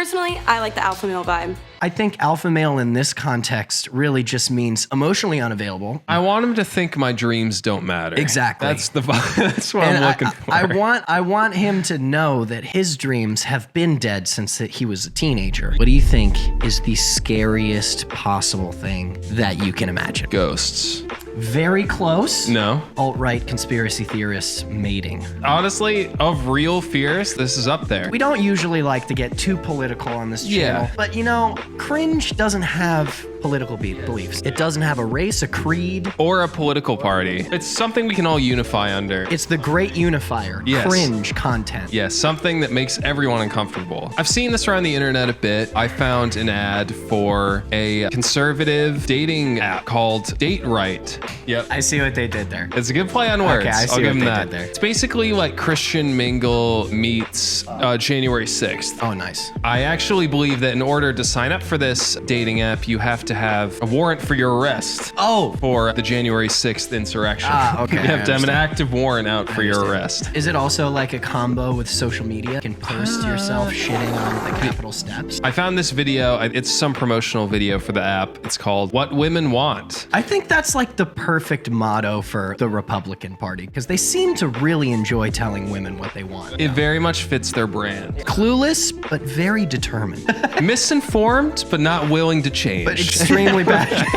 Personally, I like the alpha male vibe. I think alpha male in this context really just means emotionally unavailable. I want him to think my dreams don't matter. Exactly. That's the that's what I'm looking for. I want him to know that his dreams have been dead since that he was a teenager. What do you think is the scariest possible thing that you can imagine? Ghosts. Very close. No. Alt-right conspiracy theorists mating. Honestly, of real fears, this is up there. We don't usually like to get too political on this channel, but you know, cringe doesn't have political beliefs. It doesn't have a race, a creed, or a political party. It's something we can all unify under. It's the great unifier. Yes. Cringe content. Yes, something that makes everyone uncomfortable. I've seen this around the internet a bit. I found an ad for a conservative dating app called Date Right. Yep. I see what they did there. It's a good play on words. Okay, I see I'll give what them they that. did there. It's basically like Christian Mingle meets January 6th. Oh, nice. I actually believe that in order to sign up for this dating app, you have to have a warrant for your arrest. Oh. For the January 6th insurrection. Okay. You have to have an active warrant out for your arrest. Is it also like a combo with social media? You can post yourself shitting on the Capitol steps. I found this video. It's some promotional video for the app. It's called What Women Want. I think that's like the perfect motto for the Republican Party because they seem to really enjoy telling women what they want. It very much fits their brand. Clueless, but very determined. Misinformed, but not willing to change. But extremely bad.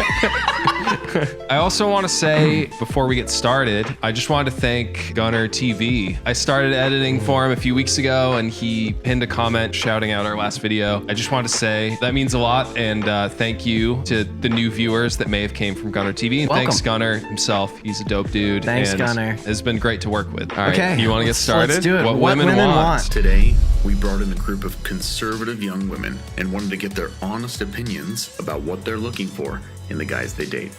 I also want to say, before we get started, I just wanted to thank Gunner TV. I started editing for him a few weeks ago, and he pinned a comment shouting out our last video. I just wanted to say that means a lot, and thank you to the new viewers that may have came from Gunner TV. And Welcome. thanks Gunner himself. He's a dope dude. Thanks, and Gunner. It's been great to work with. All right, Okay, you want to get started? Let's do it. What women want. Today, we brought in a group of conservative young women and wanted to get their honest opinions about what they're looking for in the guys they date.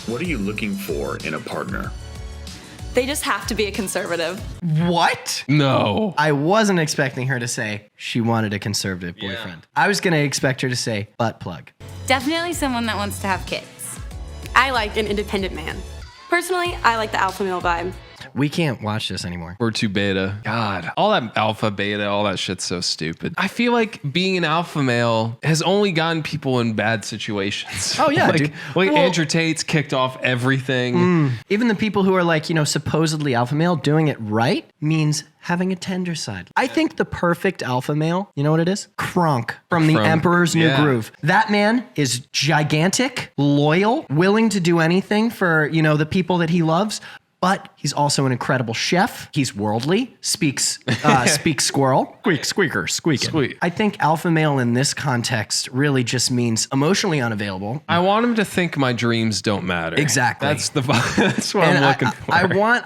What are you looking for in a partner? They just have to be a conservative. What? No. I wasn't expecting her to say she wanted a conservative boyfriend. I was going to expect her to say butt plug. Definitely someone that wants to have kids. I like an independent man. Personally, I like the alpha male vibe. We can't watch this anymore. We're too beta. God, all that alpha, beta, all that shit's so stupid. I feel like being an alpha male has only gotten people in bad situations. Oh, yeah, like, dude. Like Well- Andrew Tate's kicked off everything. Even the people who are like, you know, supposedly alpha male doing it right means having a tender side. I think the perfect alpha male, you know what it is? Kronk from The Emperor's New Groove. That man is gigantic, loyal, willing to do anything for, you know, the people that he loves. But he's also an incredible chef. He's worldly, speaks squirrel. Squeaker, squeaking. Squeak. I think alpha male in this context really just means emotionally unavailable. I want him to think my dreams don't matter. Exactly. That's what I'm looking for.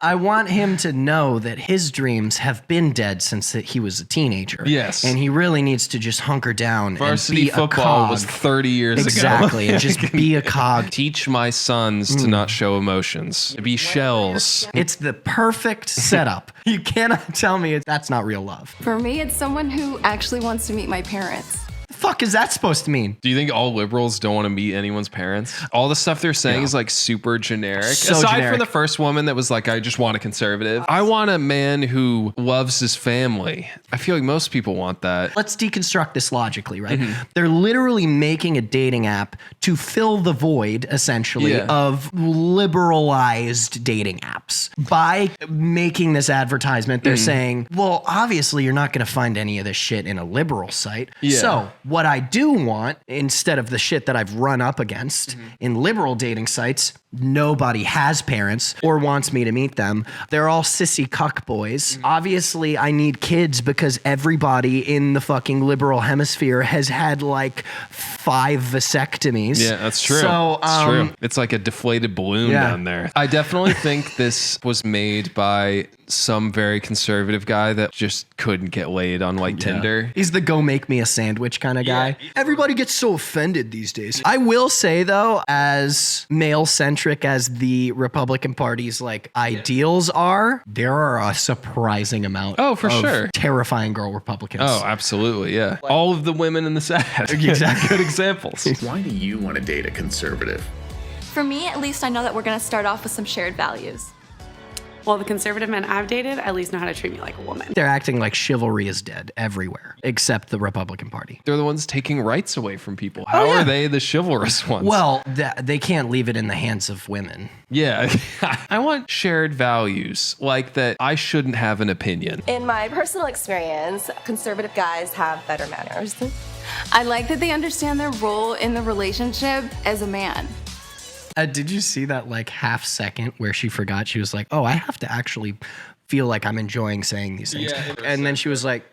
I want him to know that his dreams have been dead since that he was a teenager. Yes. And he really needs to just hunker down Varsity and be football a cog. was 30 years Exactly, ago. and just be a cog. Teach my sons to not show emotions, to be shells. It's the perfect setup. You cannot tell me that's not real love. For me, it's someone who actually wants to meet my parents. The fuck is that supposed to mean? Do you think all liberals don't want to meet anyone's parents? All the stuff they're saying is like super generic. So Aside generic. from the first woman that was like, I just want a conservative. I want a man who loves his family. I feel like most people want that. Let's deconstruct this logically, right? They're literally making a dating app to fill the void, essentially, of liberalized dating apps. By making this advertisement, they're saying, well, obviously you're not going to find any of this shit in a liberal site. Yeah. So what I do want, instead of the shit that I've run up against in liberal dating sites, nobody has parents or wants me to meet them. They're all sissy cuck boys. Obviously, I need kids because everybody in the fucking liberal hemisphere has had like 5 vasectomies. Yeah, that's true. So, it's true. It's like a deflated balloon down there. I definitely think this was made by some very conservative guy that just couldn't get laid on like Tinder. He's the go make me a sandwich kind of guy. Everybody gets so offended these days. I will say though, as male-centric as the Republican Party's like ideals are, there are a surprising amount Oh, for of sure. terrifying girl Republicans. Oh, absolutely, yeah. All of the women in this ad. Exactly. Good examples. Why do you want to date a conservative? For me, at least, I know that we're going to start off with some shared values. Well, the conservative men I've dated at least know how to treat me like a woman. They're acting like chivalry is dead everywhere, except the Republican Party. They're the ones taking rights away from people. How are they the chivalrous ones? Well, they can't leave it in the hands of women. Yeah. I want shared values, like that I shouldn't have an opinion. In my personal experience, conservative guys have better manners. I like that they understand their role in the relationship as a man. Did you see that like half second where she forgot? She was like, oh, I have to actually feel like I'm enjoying saying these things. Yeah, and then she was like,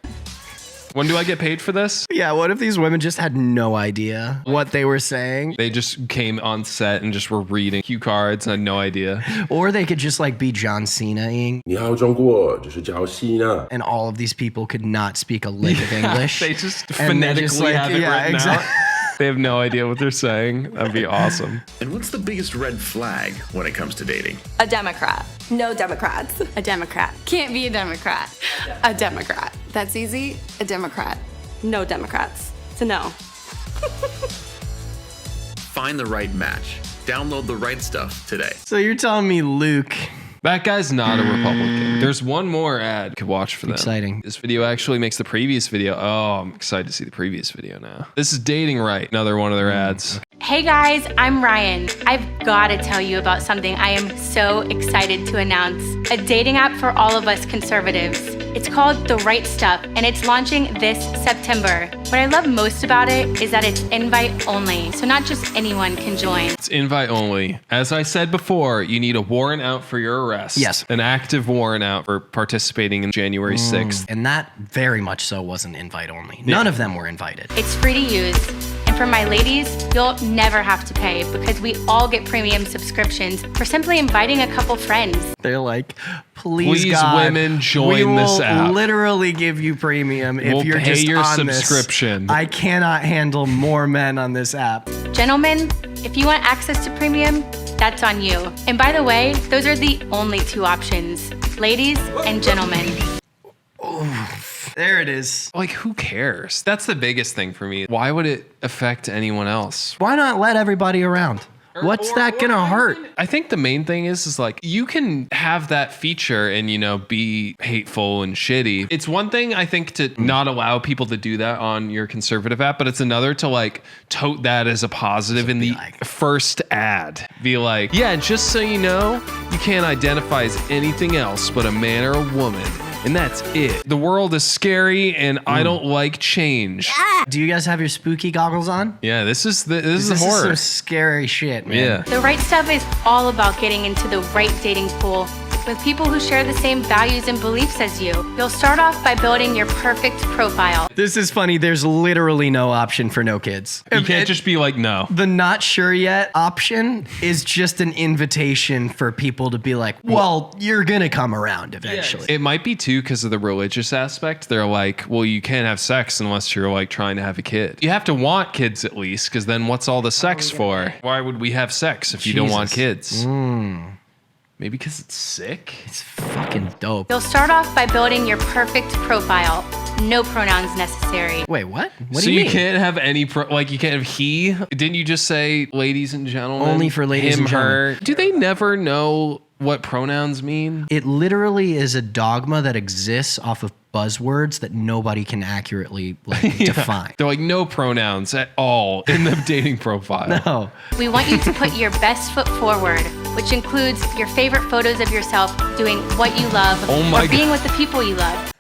when do I get paid for this? yeah, what if these women just had no idea what they were saying? They just came on set and just were reading cue cards and had no idea. Or they could just like be John Cena-ing, 你好，中国，这是叫西呢。 and all of these people could not speak a lick of English. They just And they phonetically just, like, have it yeah, written exactly. out. They have no idea what they're saying. That'd be awesome. And what's the biggest red flag when it comes to dating? A Democrat. No Democrats. A Democrat. Can't be a Democrat. A Democrat. That's easy. A Democrat. No Democrats. It's a no. Find the right match. Download the right stuff today. So you're telling me Luke... That guy's not a Republican. There's one more ad you could watch for them. Exciting. This video actually makes the previous video. Oh, I'm excited to see the previous video now. This is Dating Right, another one of their ads. Hey guys, I'm Ryan. I've got to tell you about something I am so excited to announce. A dating app for all of us conservatives. It's called The Right Stuff, and it's launching this September. What I love most about it is that it's invite only, so not just anyone can join. It's invite only. As I said before, you need a warrant out for your arrest. Yes. An active warrant out for participating in January 6th. And that very much so wasn't invite only. None of them were invited. It's free to use. And for my ladies, you'll never have to pay because we all get premium subscriptions for simply inviting a couple friends. They're like, please Please, God, women, join we will this app. Literally give you premium if We'll you're pay just your on subscription. This. I cannot handle more men on this app. Gentlemen, if you want access to premium, that's on you. And by the way, those are the only two options, ladies and gentlemen. There it is. Like, who cares? That's the biggest thing for me. Why would it affect anyone else? Why not let everybody around? What's that gonna hurt? I think the main thing is like, you can have that feature and, you know, be hateful and shitty. It's one thing, I think, to not allow people to do that on your conservative app, but it's another to like tote that as a positive in the first ad. Be like, yeah, just so you know, you can't identify as anything else but a man or a woman. And that's it. The world is scary and I don't like change. Do you guys have your spooky goggles on? Yeah, this is This is horror. some scary shit, man. Yeah. The Right Stuff is all about getting into the right dating pool with people who share the same values and beliefs as you. You'll start off by building your perfect profile. This is funny. There's literally no option for no kids. You can't just be like, no. The not sure yet option is just an invitation for people to be like, well, you're going to come around eventually. It might be too because of the religious aspect. They're like, well, you can't have sex unless you're like trying to have a kid. You have to want kids at least, because then what's all the sex for? Why would we have sex if you don't want kids? Maybe because it's sick? It's fucking dope. You'll start off by building your perfect profile. No pronouns necessary. Wait, what? What So do you mean? can't have any, like you can't have he? Didn't you just say ladies and gentlemen? Only for ladies him, and gentlemen. her? Do they never know what pronouns mean? It literally is a dogma that exists off of buzzwords that nobody can accurately define. They're like, no pronouns at all in the dating profile. No. We want you to put your best foot forward, which includes your favorite photos of yourself doing what you love Oh my or being God. with the people you love.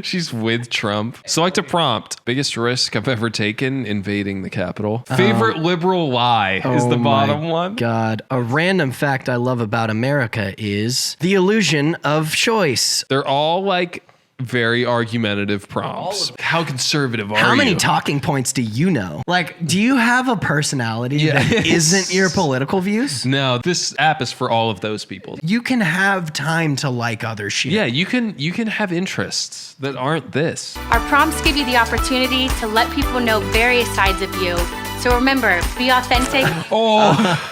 She's with Trump. Select a prompt. Biggest risk I've ever taken, invading the Capitol. Favorite liberal lie is the bottom one. God. A random fact I love about America is the illusion of choice. They're all like very argumentative prompts. How conservative are you? How many talking points do you know? Like, do you have a personality that isn't your political views? No, this app is for all of those people. You can have time to like other shit. Yeah, you can have interests that aren't this. Our prompts give you the opportunity to let people know various sides of you. So remember, be authentic. Oh.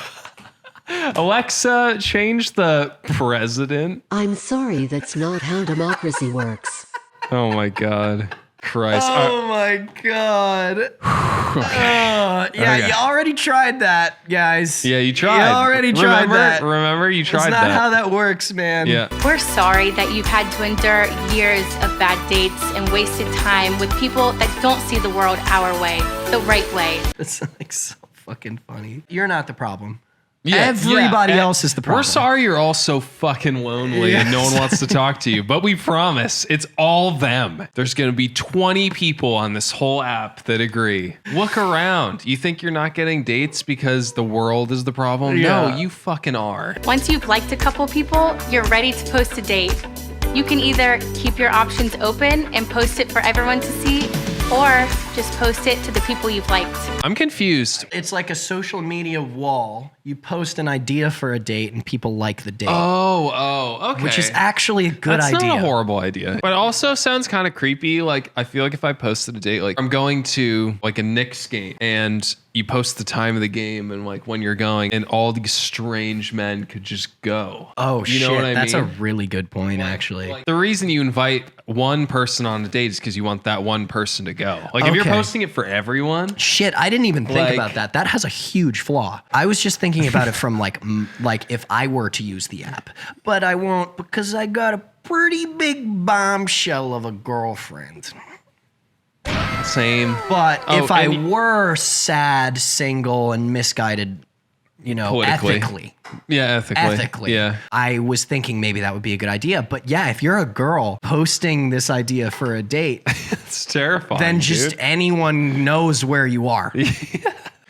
Alexa, change the president. I'm sorry, that's not how democracy works. Oh my God. Christ. Oh my God. Yeah, you already tried that, guys. Yeah, you tried. You already tried that. Remember, you tried That's that. not how that works, man. Yeah. We're sorry that you've had to endure years of bad dates and wasted time with people that don't see the world our way, the right way. It's like so fucking funny. You're not the problem. Yeah, Everybody else is the problem. We're sorry you're all so fucking lonely and no one wants to talk to you, but we promise it's all them. There's going to be 20 people on this whole app that agree. Look around. You think you're not getting dates because the world is the problem? Yeah. No, you fucking are. Once you've liked a couple people, you're ready to post a date. You can either keep your options open and post it for everyone to see, or just post it to the people you've liked. I'm confused. It's like a social media wall. You post an idea for a date and people like the date. Oh, okay. Which is actually a good idea. That's not a horrible idea. But it also sounds kind of creepy. Like, I feel like if I posted a date, like I'm going to like a Knicks game and you post the time of the game and like when you're going and all these strange men could just go. Oh, you know what I mean? That's a really good point, actually. Like, the reason you invite one person on a date is because you want that one person to go. Like if you're posting it for everyone. Shit, I didn't even think Like- about that. That has a huge flaw. I was just thinking about it from like if I were to use the app, but I won't because I got a pretty big bombshell of a girlfriend. Same. But Oh, if I and were sad, single, and misguided, you know, Politically. Ethically. Yeah. I was thinking maybe that would be a good idea. But yeah, if you're a girl posting this idea for a date, It's terrifying. then just dude. anyone knows where you are.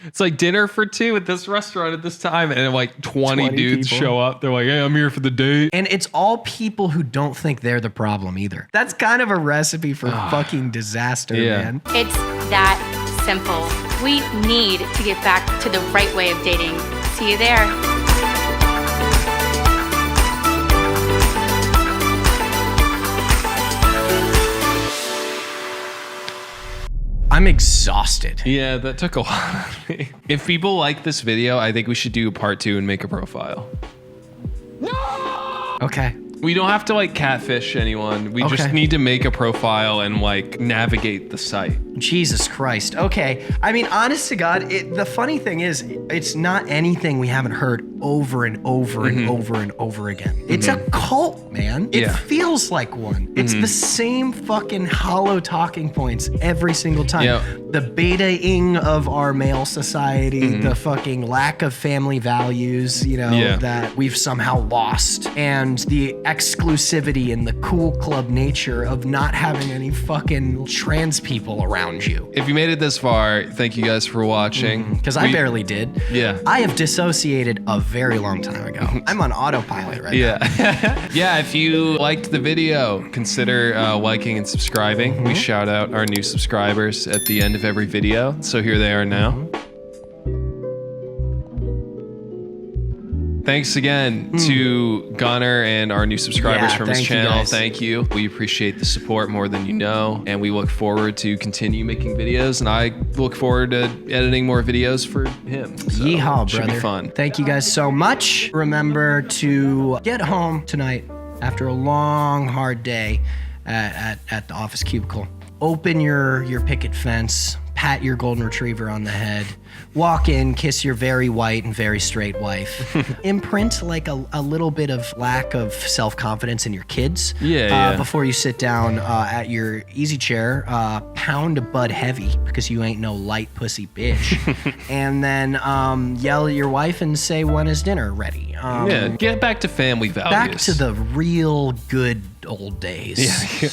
It's like dinner for two at this restaurant at this time, and like 20 dudes people. show up. They're like, "Hey, I'm here for the date." And it's all people who don't think they're the problem either. That's kind of a recipe for fucking disaster, Yeah. man. It's that simple. We need to get back to the right way of dating. See you there. I'm exhausted. Yeah, that took a while of me. If people like this video, I think we should do part 2 and make a profile. Okay. We don't have to like catfish anyone. We just Okay. need to make a profile and like navigate the site. Jesus Christ. Okay. I mean, honest to God, the funny thing is, it's not anything we haven't heard over and over and over and over again. It's a cult, man. It Yeah. feels like one. It's the same fucking hollow talking points every single time. Yeah. The beta-ing of our male society, the fucking lack of family values, you know, Yeah. that we've somehow lost, and the exclusivity and the cool club nature of not having any fucking trans people around you. If you made it this far, thank you guys for watching. Because I barely did. Yeah. I have dissociated a very long time ago. I'm on autopilot right now. Yeah. Yeah, if you liked the video, consider liking and subscribing. We shout out our new subscribers at the end of every video. So here they are now. Thanks again to Gunnar and our new subscribers Yeah, from his thank you, channel. guys. Thank you. We appreciate the support more than you know, and we look forward to continue making videos. And I look forward to editing more videos for him. So Yeehaw, should brother. be fun. Thank you guys so much. Remember to get home tonight after a long, hard day at the office cubicle. Open your picket fence, pat your golden retriever on the head, walk in, kiss your very white and very straight wife. Imprint like a little bit of lack of self-confidence in your kids. Yeah. Before you sit down at your easy chair, pound a bud heavy because you ain't no light pussy bitch. And then yell at your wife and say, when is dinner ready? Yeah, get back to family values. Back to the real good old days. Yeah.